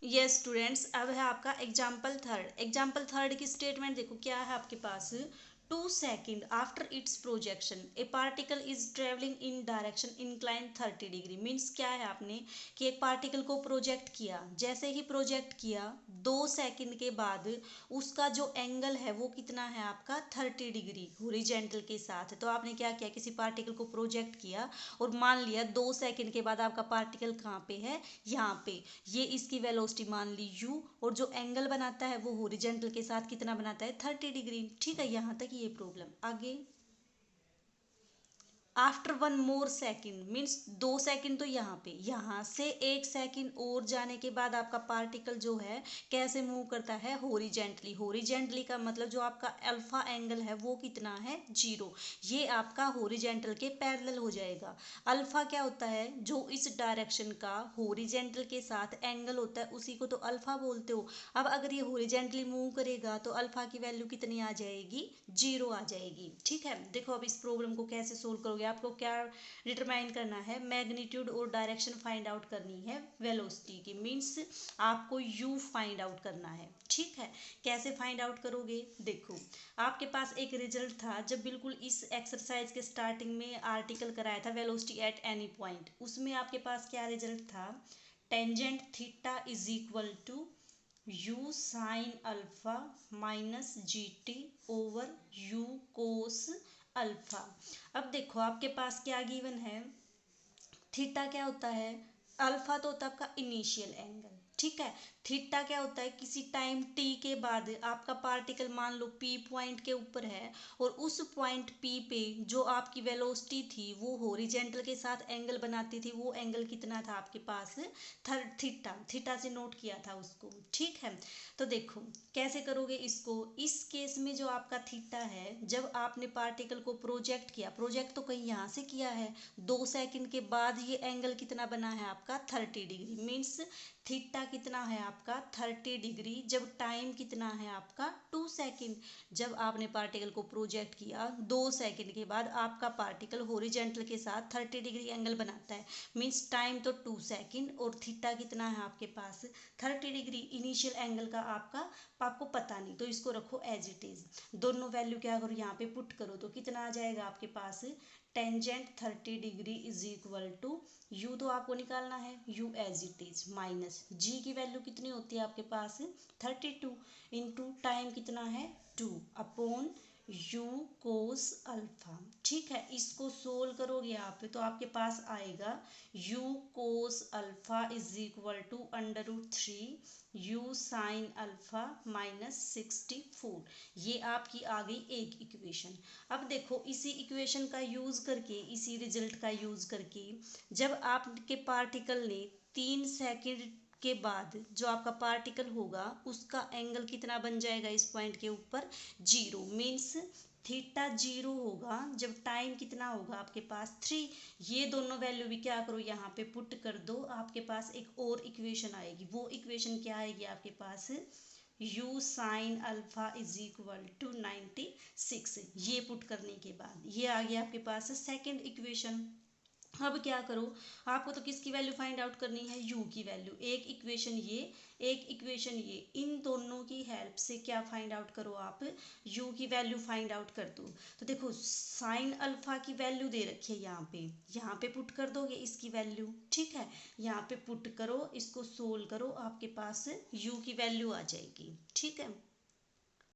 Yes students, अब है आपका एग्जाम्पल थर्ड। एग्जाम्पल थर्ड की स्टेटमेंट देखो क्या है आपके पास। 2 second after it's projection A particle is travelling in direction incline 30 degree. Means क्या है आपने कि एक पार्टिकल को प्रोजेक्ट किया, जैसे ही प्रोजेक्ट किया 2 सेकेंड के बाद उसका जो एंगल है वो कितना है आपका 30 डिग्री हॉरिजॉन्टल के साथ। तो आपने क्या किया, किसी पार्टिकल को प्रोजेक्ट किया और मान लिया 2 सेकेंड के बाद आपका पार्टिकल कहाँ पे है, यहाँ पे। ये इसकी वेलोसिटी मान ली u, और जो एंगल बनाता है वो हॉरिजॉन्टल के साथ कितना बनाता है 30 डिग्री। ठीक है, यहाँ तक ये प्रॉब्लम। आगे after 1 more second, means 2 second तो यहाँ से 1 सेकेंड और जाने के बाद आपका पार्टिकल जो है कैसे मूव करता है, हॉरिजेंटली। हॉरिजेंटली का मतलब जो आपका अल्फा एंगल है वो कितना है, 0। ये आपका हॉरिजेंटल के पैरेलल हो जाएगा। अल्फा क्या होता है, जो इस डायरेक्शन का हॉरिजेंटल के साथ एंगल होता है उसी को तो अल्फा बोलते हो। अब अगर ये हॉरिजेंटली मूव करेगा तो अल्फा की वैल्यू कितनी आ जाएगी, 0 आ जाएगी। ठीक है, देखो अब इस प्रॉब्लम को कैसे सोल्व करोगे। आपको क्या डिटरमाइन करना है, मैग्नीट्यूड और डायरेक्शन फाइंड आउट करनी है वेलोसिटी की। मीन्स आपको u फाइंड आउट करना है। ठीक है, कैसे फाइंड आउट करोगे, देखो आपके पास एक रिजल्ट था जब बिल्कुल इस एक्सरसाइज के स्टार्टिंग में आर्टिकल कराया था वेलोसिटी एट एनी पॉइंट। उसमें आपके पास क्या रिजल्ट था, tangent theta is equal to u sine alpha minus g t over u cos alpha. अब देखो आपके पास क्या गिवन है, थीटा क्या होता है, अल्फा तो होता है आपका इनिशियल एंगल। ठीक है, थीटा क्या होता है, किसी टाइम t के बाद आपका पार्टिकल मान लो p पॉइंट के ऊपर है और उस पॉइंट p पे जो आपकी वेलोसिटी थी वो हॉरिजेंटल के साथ एंगल बनाती थी। वो एंगल कितना था आपके पास, थीटा। थीटा से नोट किया था उसको। ठीक है, तो देखो कैसे करोगे इसको। इस केस में जो आपका थीटा है, जब आपने पार्टिकल को प्रोजेक्ट किया, प्रोजेक्ट तो कहीं यहाँ से किया है, 2 सेकेंड के बाद ये एंगल कितना बना है आपका 30 डिग्री। मीन्स थीटा कितना है आपका 30 डिग्री, जब टाइम कितना है आपका 2 सेकेंड। जब आपने पार्टिकल को प्रोजेक्ट किया 2 सेकेंड के बाद आपका पार्टिकल हॉरिजॉन्टल के साथ 30 डिग्री एंगल बनाता है। मीन्स टाइम तो 2 सेकेंड और थीटा कितना है आपके पास 30 डिग्री। इनिशियल एंगल का आपको पता नहीं, तो इसको रखो एज इट इज। दोनों वैल्यू क्या करो, यहाँ पे पुट करो तो कितना आ जाएगा आपके पास, tangent 30 degree is equal to u तो आपको निकालना है, u as it is minus g की वैल्यू कितनी होती है आपके पास 32 इंटू टाइम कितना है 2 अपॉन u कोस अल्फा। ठीक है, इसको सोल्व करोगे आप तो आपके पास आएगा u cos alpha is equal to √3 u sine alpha minus 64। ये आपकी आ गई एक इक्वेशन। अब देखो इसी इक्वेशन का यूज करके, इसी रिजल्ट का यूज करके, जब आपके पार्टिकल ने 3 सेकेंड के बाद जो आपका पार्टिकल होगा उसका एंगल कितना बन जाएगा इस पॉइंट के ऊपर, 0। मीन्स थीटा 0 होगा जब टाइम कितना होगा आपके पास 3। ये दोनों वैल्यू भी क्या करो यहाँ पे पुट कर दो, आपके पास एक और इक्वेशन आएगी। वो इक्वेशन क्या आएगी आपके पास, u sine alpha is equal to 96। ये पुट करने के बाद ये आ गया आपके पास सेकेंड इक्वेशन। अब क्या करो, आपको तो किसकी वैल्यू फाइंड आउट करनी है, u की वैल्यू। एक इक्वेशन ये, एक इक्वेशन ये, इन दोनों की हेल्प से क्या फाइंड आउट करो आप, u की वैल्यू फाइंड आउट कर दो। तो देखो साइन अल्फा की वैल्यू दे रखी है यहाँ पे पुट कर दोगे इसकी वैल्यू। ठीक है, यहाँ पे पुट करो, इसको सोल्व करो, आपके पास u की वैल्यू आ जाएगी। ठीक है,